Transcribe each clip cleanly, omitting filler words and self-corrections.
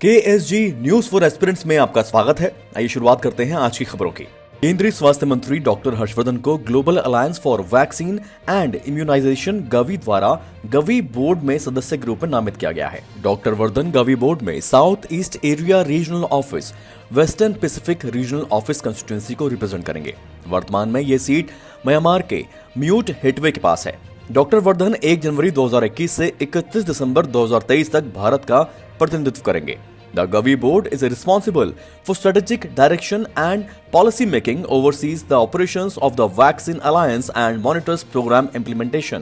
KSG news for aspirants में आपका स्वागत है। आइए शुरुआत करते हैं आज की खबरों की। केंद्रीय स्वास्थ्य मंत्री डॉक्टर हर्षवर्धन को global alliance for vaccine and immunisation Gavi द्वारा गवी बोर्ड में सदस्य के रूप में नामित किया गया है। डॉक्टर वर्धन गवी बोर्ड में south east area regional office, western Pacific regional office constituency को रिप्रेजेंट करेंगे। वर्तमान में ये सीट म्यांमार के म्यूट हेटवे के पास है। डॉक्टर वर्धन 1 जनवरी 2021 से 31 दिसंबर 2023 तक भारत का प्रतिनिधित्व करेंगे। The Gavi board is responsible for strategic direction and policy making, oversees the operations of the Vaccine Alliance and monitors program implementation.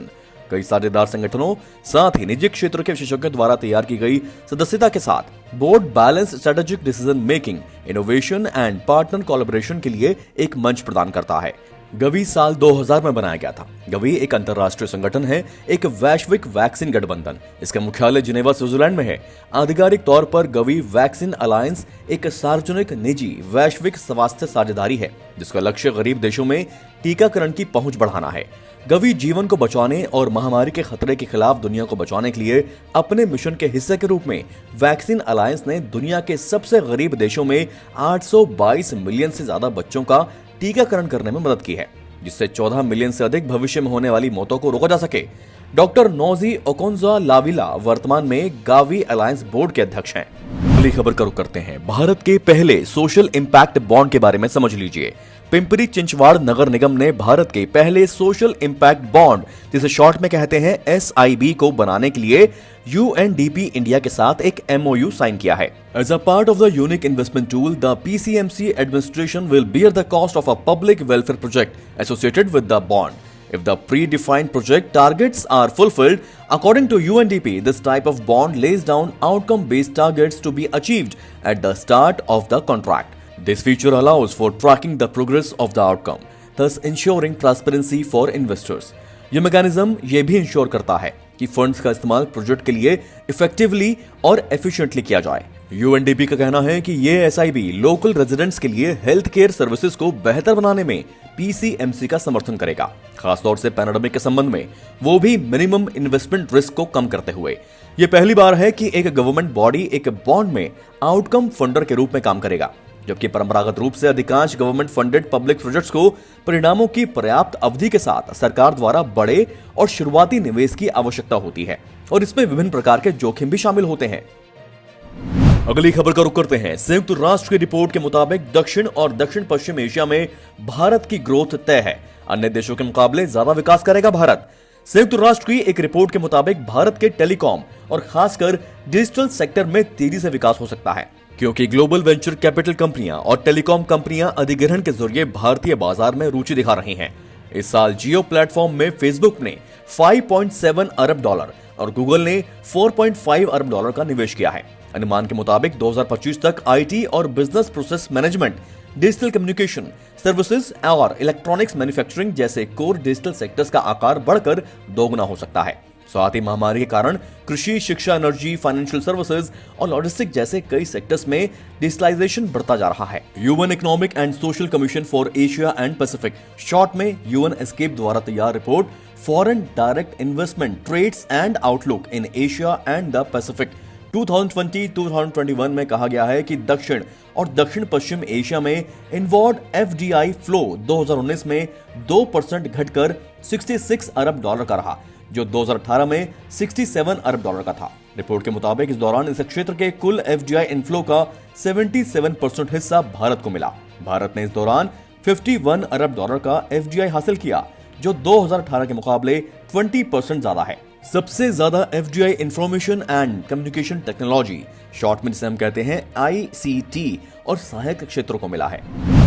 कई साझेदार संगठनों साथ ही निजी क्षेत्र के विशेषज्ञों द्वारा तैयार की गई सदस्यता के साथ board balance strategic decision making, innovation and partner collaboration के लिए एक मंच प्रदान करता है। गवी साल 2000 में बनाया गया था। गवी एक अंतर्राष्ट्रीय संगठन है, एक वैश्विक वैक्सीन गठबंधन। इसका मुख्यालय जिनेवा, स्विट्जरलैंड में है। आधिकारिक तौर पर गवी वैक्सीन अलायंस एक सार्वजनिक निजी वैश्विक स्वास्थ्य साझेदारी है जिसका लक्ष्य गरीब देशों में टीकाकरण की पहुंच बढ़ाना है। गवी जीवन को बचाने और महामारी के खतरे के खिलाफ दुनिया को बचाने के लिए अपने मिशन के हिस्से के रूप में वैक्सीन अलायंस ने दुनिया के सबसे गरीब देशों में 822 मिलियन से ज्यादा बच्चों का टीकाकरण करने में मदद की है, जिससे 14 मिलियन से अधिक भविष्य में होने वाली मौतों को रोका जा सके। डॉक्टर नोजी ओकोंजो-लाविला वर्तमान में गावी अलायंस बोर्ड के अध्यक्ष हैं। अगली खबर का रुख करते हैं। भारत के पहले सोशल इंपैक्ट बॉन्ड के बारे में समझ लीजिए। पिंपरी चिंचवाड़ नगर निगम ने भारत के पहले सोशल इंपैक्ट बॉन्ड, जिसे शॉर्ट में कहते हैं SIB, को बनाने के लिए UNDP इंडिया के साथ एक MOU साइन किया है। As a part of the unique investment tool, the PCMC administration will bear the cost of a public welfare project associated with the bond. If the predefined project targets are fulfilled, according to UNDP, this type of bond lays down outcome-based targets to be achieved at the start of the contract. This feature allows for tracking the progress of the outcome, thus ensuring transparency for investors. यह mechanism ये भी ensure करता है कि funds का इस्तेमाल project के लिए इफेक्टिवली और एफिशिएंटली किया जाए। UNDP का कहना है कि ये SIB लोकल रेजिडेंट्स के लिए हेल्थ केयर सर्विसेज को बेहतर बनाने में PCMC का समर्थन करेगा, खासतौर से पैंडेमिक के संबंध में, वो भी मिनिमम इन्वेस्टमेंट रिस्क को कम करते हुए। यह पहली बार है कि एक गवर्नमेंट बॉडी एक बॉन्ड में आउटकम फंडर के रूप में काम करेगा, जबकि परंपरागत रूप से अधिकांश गवर्नमेंट फंडेड पब्लिक प्रोजेक्ट्स को परिणामों की पर्याप्त अवधि के साथ सरकार द्वारा बड़े और शुरुआती निवेश की आवश्यकता होती है और इसमें विभिन्न प्रकार के जोखिम भी शामिल होते हैं। अगली खबर का रुख करते हैं। संयुक्त राष्ट्र की रिपोर्ट के मुताबिक दक्षिण और दक्षिण पश्चिम एशिया में भारत की ग्रोथ तय है। अन्य देशों के मुकाबले ज्यादा विकास करेगा भारत। संयुक्त राष्ट्र की एक रिपोर्ट के मुताबिक भारत के टेलीकॉम और खासकर डिजिटल सेक्टर में तेजी से विकास हो सकता है, क्योंकि ग्लोबल वेंचर कैपिटल कंपनियां और टेलीकॉम कंपनियां अधिग्रहण के जरिए भारतीय बाजार में रुचि दिखा रही हैं। इस साल जियो प्लेटफॉर्म में फेसबुक ने $5.7 अरब और गूगल ने $4.5 अरब का निवेश किया है। अनुमान के मुताबिक 2025 तक IT और business process management, digital communication services और इलेक्ट्रॉनिक्स मैन्युफैक्चरिंग जैसे कोर डिजिटल सेक्टर्स का आकार बढ़कर दोगुना हो सकता है। साथ ही महामारी के कारण कृषि, शिक्षा, एनर्जी, फाइनेंशियल सर्विसेज और लॉजिस्टिक जैसे कई सेक्टर्स में डिजिटलाइजेशन बढ़ता जा रहा है। UN economic and social commission for Asia and Pacific, short में UN एस्केप द्वारा तैयार report foreign direct investment trends and outlook in Asia and the Pacific 2020-2021 में कहा गया है कि दक्षिण और दक्षिण पश्चिम एशिया में इनवर्ड FDI फ्लो 2019 में 2% घटकर $66 अरब का रहा, जो 2018 में $67 अरब का था। रिपोर्ट के मुताबिक इस दौरान इस क्षेत्र के कुल FDI इनफ्लो का 77% हिस्सा भारत को मिला। भारत ने इस दौरान $51 अरब का FDI हासिल किया, जो 2018 के मुकाबले 20% ज्यादा है। सबसे ज्यादा FDI information and communication technology, short में जिसे हम कहते हैं ICT, और सहायक क्षेत्रों को मिला है।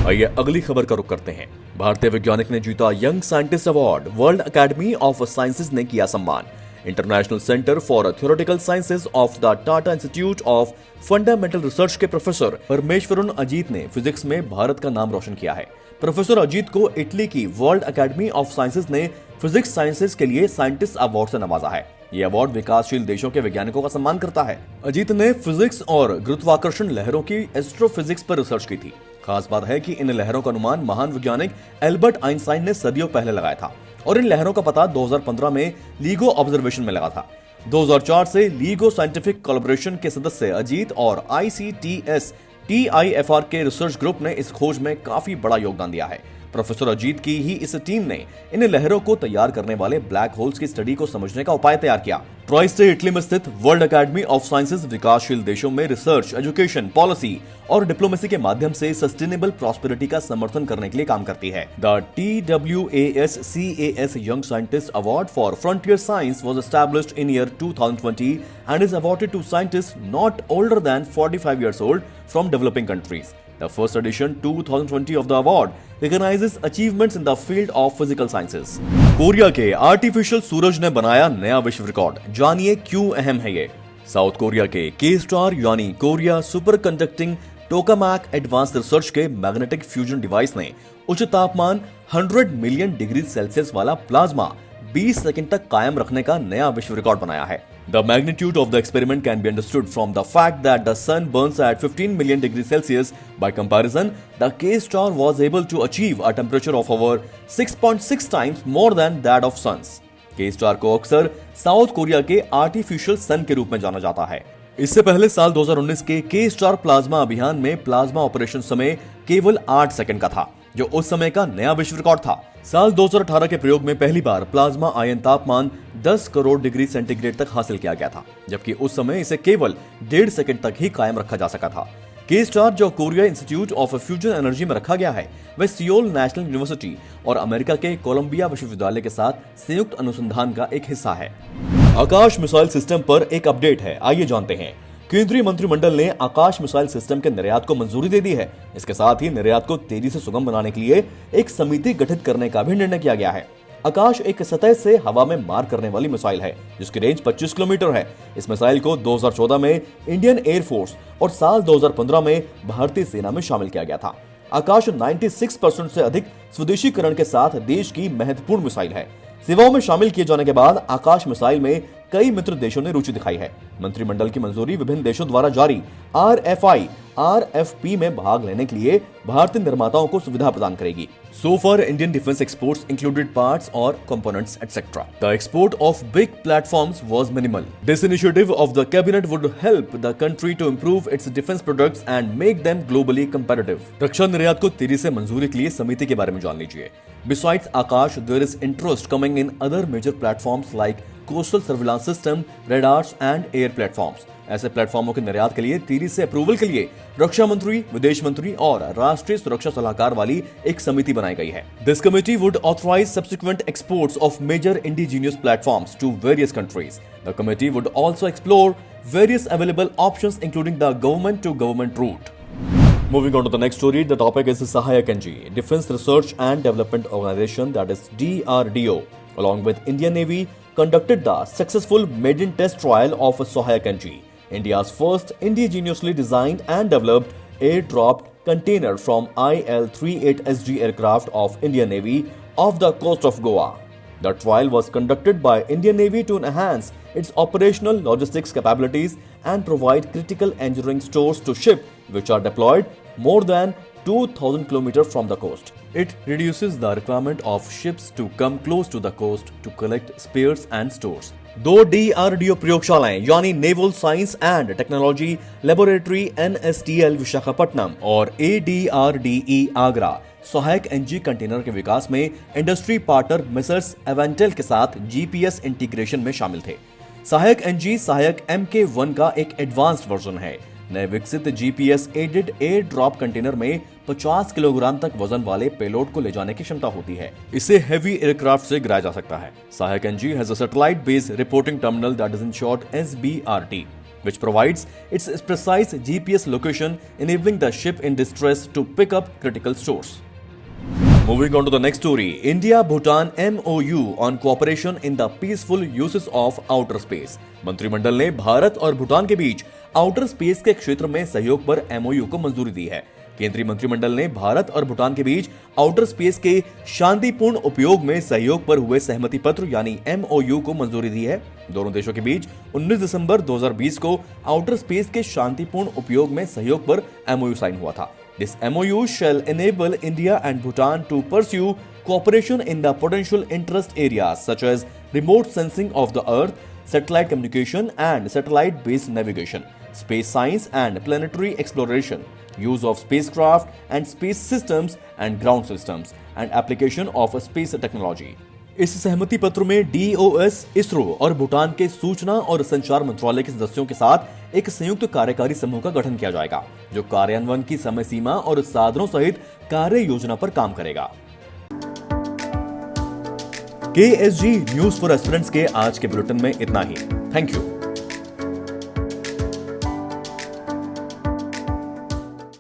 आइए अगली खबर का रुख करते हैं। भारतीय वैज्ञानिक ने जीता young scientist award, world academy of sciences ने किया सम्मान। International centre for theoretical sciences of the Tata institute of fundamental research के प्रोफेसर परमेश्वरन अजीत ने फिजिक्स में भारत का नाम रोशन किया है। प्रोफेसर अजीत को इटली की वर्ल्ड अकेडमी ऑफ साइंसेज ने फिजिक्स साइंसेज के लिए साइंटिस्ट अवार्ड से नवाजा है। यह अवार्ड विकासशील देशों के वैज्ञानिकों का सम्मान करता है। अजीत ने फिजिक्स और गुरुत्वाकर्षण लहरों की एस्ट्रोफिजिक्स पर रिसर्च की थी। खास बात है कि इन लहरों का अनुमान महान वैज्ञानिक एल्बर्ट आइंस्टाइन ने सदियों पहले लगाया था और इन लहरों का पता 2015 में लीगो ऑब्जर्वेशन में लगा था। 2004 से लीगो साइंटिफिक कोलैबोरेशन के सदस्य अजीत और ICTS TIFR के रिसर्च ग्रुप ने इस खोज में काफी बड़ा योगदान दिया है। प्रोफेसर अजीत की ही इस टीम ने इन लहरों को तैयार करने वाले ब्लैक होल्स की स्टडी को समझने का उपाय तैयार किया। ट्रॉय से इटली में स्थित वर्ल्ड एकेडमी ऑफ साइंसेज विकासशील देशों में रिसर्च, एजुकेशन, पॉलिसी और डिप्लोमेसी के माध्यम से सस्टेनेबल प्रॉस्पेरिटी का समर्थन करने के लिए काम करती है। The TWASCAS young scientist award for frontier science was established in year 2020 and is awarded to scientists not older than 45 years old from developing countries. The first edition 2020 of the award recognizes achievements in the field of physical sciences. Korea के artificial सूरज ने बनाया नया विश्व record, जानिए क्यों अहम है ये। साउथ कोरिया के K-STAR यानी Korea super conducting tokamak advance research के मैग्नेटिक फ्यूजन डिवाइस ने उच्च तापमान 100 मिलियन डिग्री सेल्सियस वाला प्लाज्मा 20 सेकंड तक कायम रखने का नया विश्व रिकॉर्ड बनाया है। The magnitude of the experiment can be understood from the fact that the sun burns at 15 million degrees Celsius. By comparison, the K-STAR was able to achieve a temperature of over 6.6 times more than that of suns. K-STAR को अक्सर south Korea के artificial sun के रूप में जाना जाता है। इससे पहले साल 2019 के K-STAR प्लाज्मा अभियान में प्लाज्मा ऑपरेशन समय केवल 8 सेकंड का था, जो उस समय का नया विश्व रिकॉर्ड था। साल 2018 के प्रयोग में पहली बार प्लाज्मा आयन तापमान 10 करोड़ डिग्री सेंटीग्रेड तक हासिल किया गया था, जबकि उस समय इसे केवल 1.5 सेकंड तक ही कायम रखा जा सका था। K-STAR जो Korea institute of fusion energy में रखा गया है, वह सियोल नेशनल यूनिवर्सिटी और अमेरिका के कोलंबिया विश्वविद्यालय के साथ संयुक्त अनुसंधान का एक हिस्सा है। आकाश मिसाइल सिस्टम पर एक अपडेट है, आइए जानते हैं। केंद्रीय मंत्रिमंडल ने आकाश मिसाइल सिस्टम के निर्यात को मंजूरी दे दी है। इसके साथ ही निर्यात को तेजी से सुगम बनाने के लिए एक समिति गठित करने का भी निर्णय किया गया है। आकाश एक सतह से हवा में मार करने वाली मिसाइल है, जिसकी रेंज 25 किलोमीटर है। इस मिसाइल को 2014 में इंडियन एयरफोर्स और साल 2015 में भारतीय सेना में शामिल किया गया था। आकाश 96% से अधिक स्वदेशीकरण के साथ देश की महत्वपूर्ण मिसाइल है। सेवाओं में शामिल किए जाने के बाद आकाश मिसाइल में कई मित्र देशों ने रुचि दिखाई है। मंत्रिमंडल की मंजूरी विभिन्न देशों द्वारा जारी RFI RFP में भाग लेने के लिए भारतीय निर्माताओं को सुविधा प्रदान करेगी। So far, Indian defense exports included parts or components, etc. The export of big platforms was minimal. This initiative of the cabinet would help the country to improve its defense products and make them globally competitive. रक्षा निर्यात को तेजी से मंजूरी के लिए समिति के बारे में जान लीजिए। Besides Akash, there is interest coming in other major platforms like coastal surveillance system, radars and air platforms. ऐसे प्लेटफॉर्मों के निर्यात के लिए तेजी से अप्रूवल के लिए रक्षा मंत्री, विदेश मंत्री और राष्ट्रीय सुरक्षा सलाहकार वाली एक समिति बनाई गई है। This committee would authorize subsequent exports of major indigenous platforms to various countries. The committee would also explore various available options including the government to government route. Moving on to the next story, the topic is Sahayak NG, Defense Research and Development Organization, that is DRDO, along with Indian Navy, conducted the successful maiden test trial of Sahayak NG, India's first indigenously designed and developed air-dropped container from IL-38SG aircraft of Indian Navy off the coast of Goa. The trial was conducted by Indian Navy to enhance its operational logistics capabilities and provide critical engineering stores to ships which are deployed more than 2,000 kilometers from the coast. It reduces the requirement of ships to come close to the coast to collect spares and stores. दो DRDO प्रयोगशालाएं यानी naval science and technology laboratory NSTL Visakhapatnam और ADRDE Agra सहायक NG container के विकास में industry partner Mrs एवेंटेल के साथ GPS integration में शामिल थे। सहायक NG सहायक MK1 का एक एडवांस्ड वर्जन है। नए विकसित GPS aided air drop container में 50 किलोग्राम तक वजन वाले पेलोड को ले जाने की क्षमता होती है। इसे हेवी एयरक्राफ्ट से गिराया जा सकता है। सहायक NG has a satellite based reporting terminal that is in short SBRT, which provides its precise GPS location, enabling the ship in distress to pick up critical stores. Moving on to the next story, India-Bhutan MOU on cooperation in the peaceful uses of outer space. मंत्रिमंडल ने भारत और भूटान के बीच outer space के क्षेत्र में सहयोग पर MOU को मंजूरी दी है। केंद्रीय मंत्रिमंडल ने भारत और भूटान के बीच आउटर स्पेस के शांतिपूर्ण उपयोग में सहयोग पर हुए सहमति पत्र यानी MOU को मंजूरी दी है। दोनों देशों के बीच 19 दिसंबर 2020 को आउटर स्पेस के शांतिपूर्ण उपयोग में सहयोग पर MOU साइन हुआ था। This MOU shall enable India and Bhutan to pursue cooperation in the potential interest areas such as remote sensing of the Earth, satellite communication and satellite-based navigation, space science and planetary exploration, use of spacecraft and space systems and ground systems, and application of space technology. इस सहमति पत्र में DOS, ISRO और भूटान के सूचना और संचार मंत्रालय के सदस्यों के साथ एक संयुक्त कार्यकारी समूह का गठन किया जाएगा, जो कार्यान्वयन की समय सीमा और साधनों सहित कार्य योजना पर काम करेगा। KSG न्यूज फॉर एस्पिरेंट्स के आज के बुलेटिन में इतना ही। Thank you.